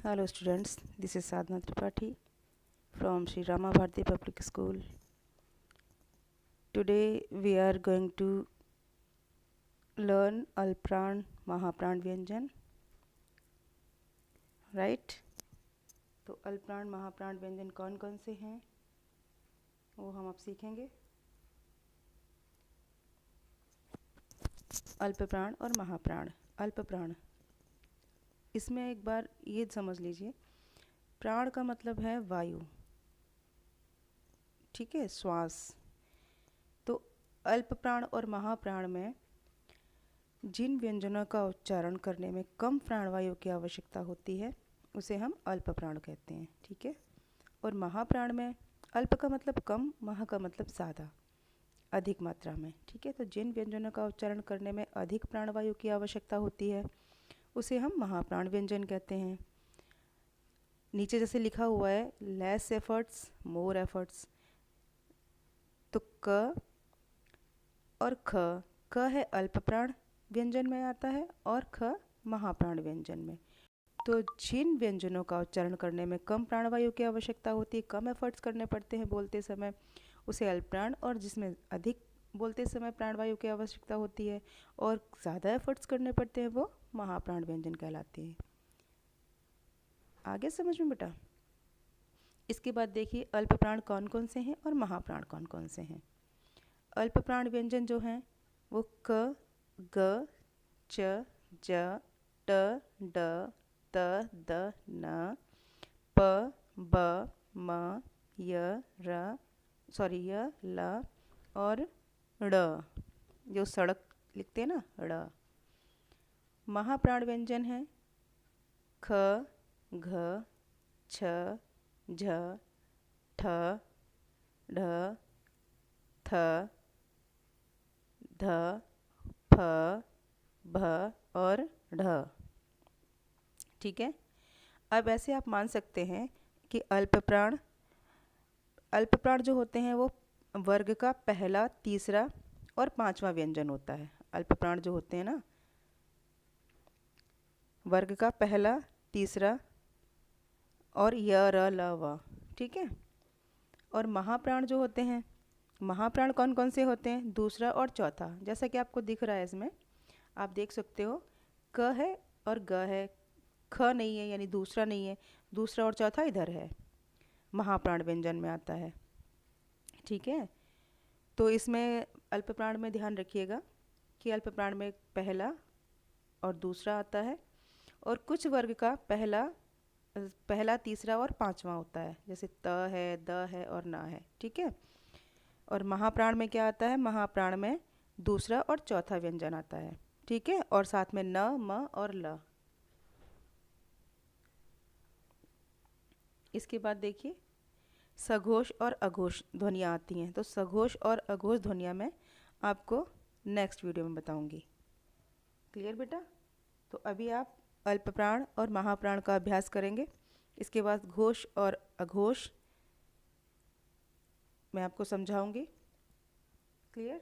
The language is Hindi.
Hello students, this is Sadhana Tripathi from Sri Rama Bharati Public School. Today we are going to learn Alpran Mahapran व्यंजन, right? तो अल्पप्राण महाप्राण व्यंजन कौन कौन से हैं वो हम अब सीखेंगे। अल्पप्राण और महाप्राण। अल्पप्राण, इसमें एक बार ये समझ लीजिए, प्राण का मतलब है वायु, ठीक है, श्वास। तो अल्पप्राण और महाप्राण में जिन व्यंजनों का उच्चारण करने में कम प्राणवायु की आवश्यकता होती है उसे हम अल्प प्राण कहते हैं, ठीक है। और महाप्राण में अल्प का मतलब कम, महा का मतलब ज़्यादा, अधिक मात्रा में, ठीक है। तो जिन व्यंजनों का उच्चारण करने में अधिक प्राणवायु की आवश्यकता होती है उसे हम महाप्राण व्यंजन कहते हैं। नीचे जैसे लिखा हुआ है लेस एफर्ट्स मोर एफर्ट्स, तो क और ख, क है अल्प प्राण व्यंजन में आता है और ख महाप्राण व्यंजन में। तो जिन व्यंजनों का उच्चारण करने में कम प्राणवायु की आवश्यकता होती है, कम एफर्ट्स करने पड़ते हैं बोलते समय, उसे अल्पप्राण, और जिसमें अधिक बोलते समय प्राणवायु की आवश्यकता होती है और ज़्यादा एफर्ट्स करने पड़ते हैं वो महाप्राण व्यंजन कहलाते हैं। आगे समझ में बेटा। इसके बाद देखिए अल्पप्राण कौन कौन से हैं और महाप्राण कौन कौन से हैं। अल्पप्राण व्यंजन जो हैं वो क, ग, च, ज, ट, ड, त, द, न, प, ब, म, य, ल और ड़, जो सड़क लिखते हैं ना, ड़। महाप्राण व्यंजन है ख, घ, छ, झ, ठ, ढ, थ, ध, फ, भ और ढ, ठीक है। अब ऐसे आप मान सकते हैं कि अल्पप्राण जो होते हैं वो वर्ग का पहला, तीसरा और पांचवा व्यंजन होता है। अल्पप्राण जो होते हैं ना, वर्ग का पहला, तीसरा और य, र, ल, व, ठीक है। और महाप्राण जो होते हैं, महाप्राण कौन कौन से होते हैं, दूसरा और चौथा, जैसा कि आपको दिख रहा है इसमें, आप देख सकते हो क है और ग है, ख नहीं है यानी दूसरा नहीं है, दूसरा और चौथा इधर है, महाप्राण व्यंजन में आता है, ठीक है। तो इसमें अल्पप्राण में ध्यान रखिएगा कि अल्पप्राण में पहला और दूसरा आता है और कुछ वर्ग का पहला, तीसरा और पांचवा होता है, जैसे त है, द है और न है, ठीक है। और महाप्राण में क्या आता है, महाप्राण में दूसरा और चौथा व्यंजन आता है, ठीक है, और साथ में न, म और ल। इसके बाद देखिए सघोष और अघोष ध्वनियाँ आती हैं, तो सघोष और अघोष ध्वनियाँ मैं आपको नेक्स्ट वीडियो में बताऊंगी। क्लियर बेटा। तो अभी आप अल्पप्राण और महाप्राण का अभ्यास करेंगे, इसके बाद घोष और अघोष मैं आपको समझाऊंगी। क्लियर।